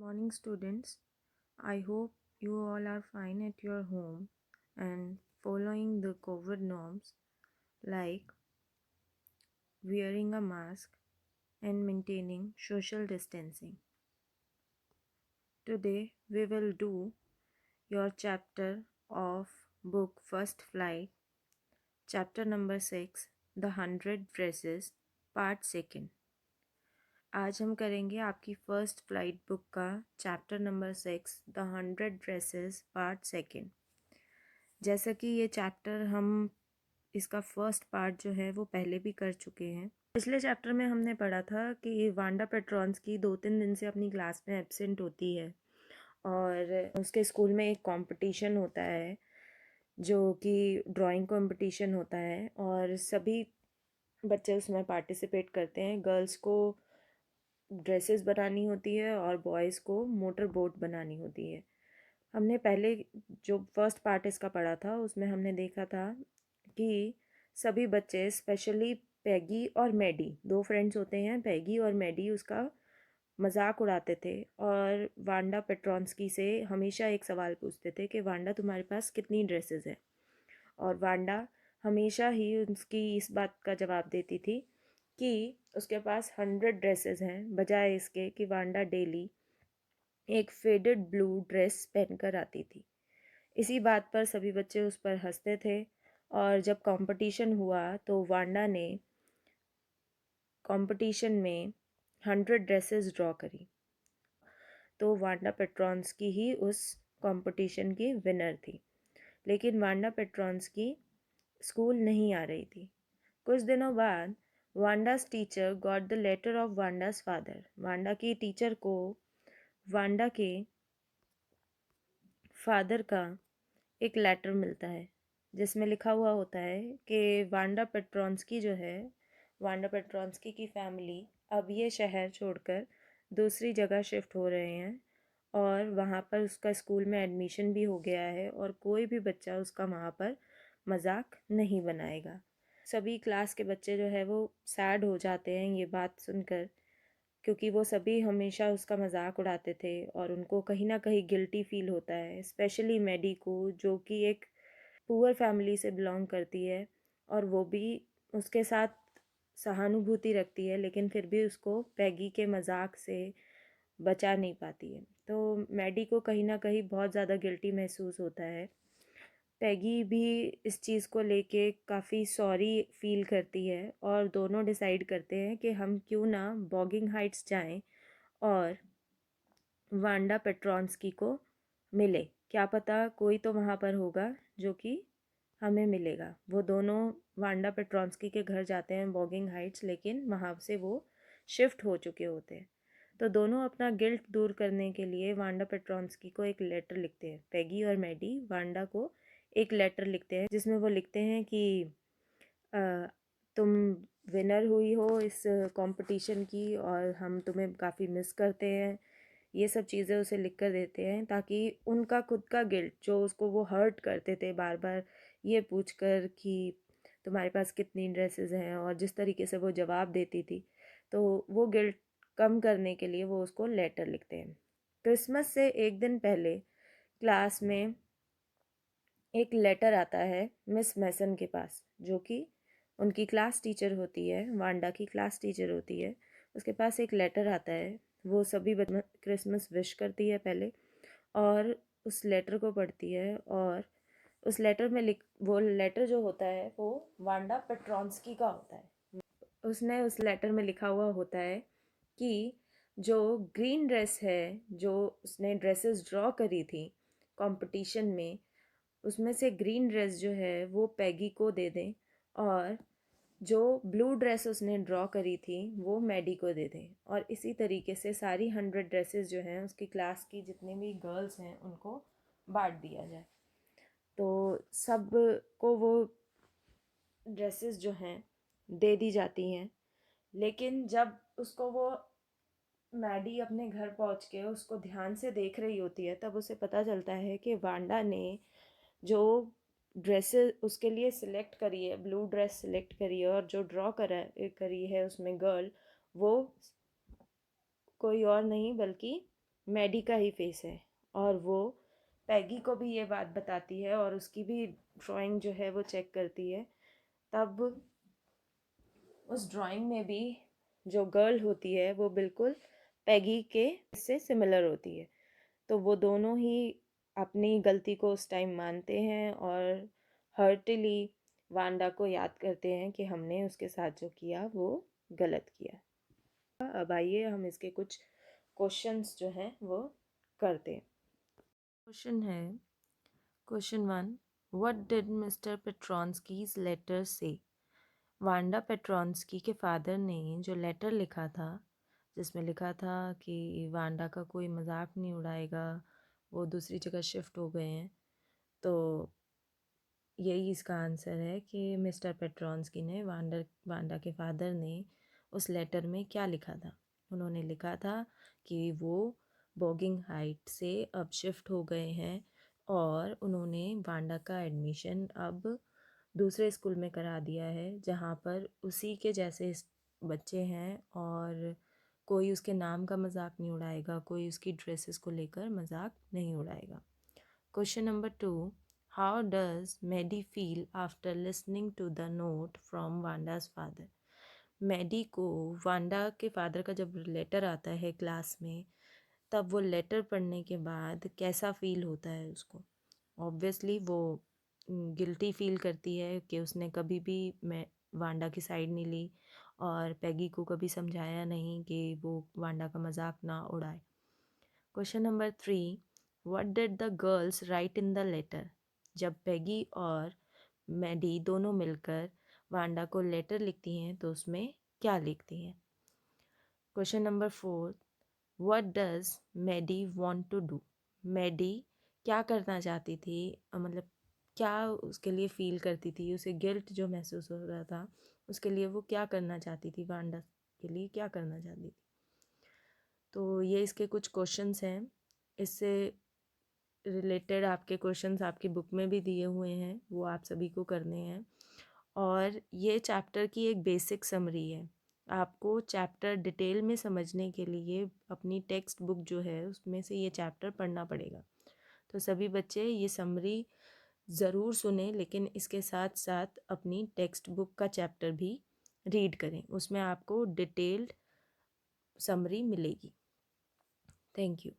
Morning, students. I hope you all are fine at your home and following the COVID norms like wearing a mask and maintaining social distancing. Today, we will do your chapter of book First Flight, chapter number 6, The 100 Phrases, part 2. आज हम करेंगे आपकी first flight book का chapter number 6, the 100 dresses part 2। जैसा कि ये chapter हम इसका फर्स्ट पार्ट जो है वो पहले भी कर चुके हैं। पिछले चैप्टर में हमने पढ़ा था कि वांडा पेट्रॉन्स्की 2-3 दिन से अपनी क्लास में एब्सेंट होती है और उसके स्कूल में एक कंपटीशन होता है जो कि ड्राइंग कंपटीशन होता है और सभी बच्चे उसमें पार्टिसिपेट करते हैं। गर्ल्स को ड्रेसेस बनानी होती है और बॉयज़ को मोटर बोट बनानी होती है। हमने पहले जो फर्स्ट पार्ट इसका पढ़ा था उसमें हमने देखा था कि सभी बच्चे स्पेशली पैगी और मैडी, दो फ्रेंड्स होते हैं, पैगी और मैडी, उसका मजाक उड़ाते थे और वांडा पेट्रॉन्स्की से हमेशा एक सवाल पूछते थे कि वांडा तुम्हारे पास कितनी ड्रेसेस हैं। और वांडा हमेशा ही उसकी इस बात का जवाब देती थी कि उसके पास 100 ड्रेसेस हैं, बजाय इसके कि वांडा डेली एक फेडेड ब्लू ड्रेस पहनकर आती थी। इसी बात पर सभी बच्चे उस पर हंसते थे और जब कंपटीशन हुआ तो वांडा ने कंपटीशन में 100 ड्रेसेस ड्रॉ करी। तो वांडा पेट्रॉन्स्की ही उस कंपटीशन की विनर थी। लेकिन वांडा पेट्रॉन्स्की स्कूल नहीं आ रही थी। कुछ दिनों बाद Wanda's teacher got the letter of Wanda's father. Wanda की टीचर को वांडा के फादर का एक लेटर मिलता है जिसमें लिखा हुआ होता है कि वांडा पेट्रॉन्स्की जो है, वांडा पेट्रॉन्स्की की फैमिली अब ये शहर छोड़कर दूसरी जगह शिफ्ट हो रहे हैं और वहाँ पर उसका स्कूल में एडमिशन भी हो गया है और कोई भी बच्चा उसका वहाँ पर मजाक नहीं बनाएगा। सभी क्लास के बच्चे जो है वो सैड हो जाते हैं ये बात सुनकर, क्योंकि वो सभी हमेशा उसका मजाक उड़ाते थे और उनको कहीं ना कहीं गिल्टी फील होता है, स्पेशली मैडी को जो कि एक पुअर फैमिली से बिलोंग करती है और वो भी उसके साथ सहानुभूति रखती है, लेकिन फिर भी उसको पैगी के मजाक से बचा नहीं पाती है। तो मैडी को कहीं ना कहीं बहुत ज़्यादा गिल्टी महसूस होता है। पैगी भी इस चीज़ को लेके काफ़ी सॉरी फील करती है और दोनों डिसाइड करते हैं कि हम क्यों ना बॉगिंग हाइट्स जाएं और वांडा पेट्रॉन्स्की को मिले। क्या पता कोई तो वहाँ पर होगा जो कि हमें मिलेगा। वो दोनों वांडा पेट्रॉन्स्की के घर जाते हैं बॉगिंग हाइट्स, लेकिन वहाँ से वो शिफ्ट हो चुके होते हैं। तो दोनों अपना गिल्ट दूर करने के लिए वांडा पेट्रॉन्स्की को एक लेटर लिखते हैं। पैगी और मैडी वांडा को एक लेटर लिखते हैं जिसमें वो लिखते हैं कि तुम विनर हुई हो इस कंपटीशन की और हम तुम्हें काफ़ी मिस करते हैं। ये सब चीज़ें उसे लिख कर देते हैं ताकि उनका खुद का गिल्ट जो उसको वो हर्ट करते थे बार बार ये पूछकर कि तुम्हारे पास कितनी ड्रेसेस हैं, और जिस तरीके से वो जवाब देती थी, तो वो गिल्ट कम करने के लिए वो उसको लेटर लिखते हैं। क्रिसमस से एक दिन पहले क्लास में एक लेटर आता है मिस मैसन के पास, जो कि उनकी क्लास टीचर होती है, वांडा की क्लास टीचर होती है। उसके पास एक लेटर आता है। वो सभी क्रिसमस विश करती है पहले और उस लेटर को पढ़ती है और उस लेटर में वो लेटर जो होता है वो वांडा पेट्रॉन्स्की का होता है। उसने उस लेटर में लिखा हुआ होता है कि जो ग्रीन ड्रेस है, जो उसने ड्रेसेस ड्रॉ करी थी कंपटीशन में, उसमें से ग्रीन ड्रेस जो है वो पैगी को दे दें और जो ब्लू ड्रेस उसने ड्रॉ करी थी वो मैडी को दे दें। और इसी तरीके से सारी 100 ड्रेसेस जो हैं उसकी क्लास की जितने भी गर्ल्स हैं उनको बांट दिया जाए। तो सब को वो ड्रेसेस जो हैं दे दी जाती हैं। लेकिन जब उसको वो मैडी अपने घर पहुंच के उसको ध्यान से देख रही होती है तब उसे पता चलता है कि वांडा ने जो ड्रेसेस उसके लिए सिलेक्ट करी है, ब्लू ड्रेस सिलेक्ट करी है और जो ड्रॉ करी है उसमें गर्ल, वो कोई और नहीं बल्कि मैडी का ही फेस है, और वो पैगी को भी ये बात बताती है और उसकी भी ड्राइंग जो है वो चेक करती है। तब उस ड्राइंग में भी जो गर्ल होती है वो बिल्कुल पैगी के से सिमिलर होती है। तो वो दोनों ही अपनी गलती को उस टाइम मानते हैं और हर्टली वांडा को याद करते हैं कि हमने उसके साथ जो किया वो गलत किया। अब आइए हम इसके कुछ क्वेश्चंस जो हैं वो करते हैं। क्वेश्चन है, question 1, what did mister Petronski's letter say? Wanda Petronski के फादर ने जो लेटर लिखा था, जिसमें लिखा था कि वांडा का कोई मजाक नहीं उड़ाएगा, वो दूसरी जगह शिफ्ट हो गए हैं, तो यही इसका आंसर है कि मिस्टर पेट्रॉन्स्की ने वांडा के फादर ने उस लेटर में क्या लिखा था। उन्होंने लिखा था कि वो बॉगिंग हाइट से अब शिफ्ट हो गए हैं और उन्होंने वांडा का एडमिशन अब दूसरे स्कूल में करा दिया है जहाँ पर उसी के जैसे बच्चे हैं और कोई उसके नाम का मजाक नहीं उड़ाएगा, कोई उसकी ड्रेसेस को लेकर मजाक नहीं उड़ाएगा। Question number 2, how does Maddie feel after listening to the note from Wanda's father? Maddie को वांडा के फादर का जब लेटर आता है क्लास में, तब वो लेटर पढ़ने के बाद कैसा फील होता है उसको? ऑब्वियसली वो गिल्टी फील करती है कि उसने कभी भी मैं वांडा की साइड नहीं ली और पैगी को कभी समझाया नहीं कि वो वांडा का मजाक ना उड़ाए। Question number 3, what did the girls write in the letter? जब पैगी और मैडी दोनों मिलकर वांडा को लेटर लिखती हैं तो उसमें क्या लिखती हैं? Question number 4, what does Maddie want to do? Maddie क्या करना चाहती थी, मतलब क्या उसके लिए फील करती थी, उसे गिल्ट जो महसूस हो रहा था उसके लिए वो क्या करना चाहती थी, वांडा के लिए क्या करना चाहती थी? तो ये इसके कुछ क्वेश्चंस हैं। इससे रिलेटेड आपके क्वेश्चंस आपकी बुक में भी दिए हुए हैं, वो आप सभी को करने हैं। और ये चैप्टर की एक बेसिक समरी है। आपको चैप्टर डिटेल में समझने के लिए अपनी टेक्स्ट बुक जो है उसमें से ये चैप्टर पढ़ना पड़ेगा। तो सभी बच्चे ये समरी ज़रूर सुने, लेकिन इसके साथ साथ अपनी टेक्स्ट बुक का चैप्टर भी रीड करें, उसमें आपको डिटेल्ड समरी मिलेगी। Thank you.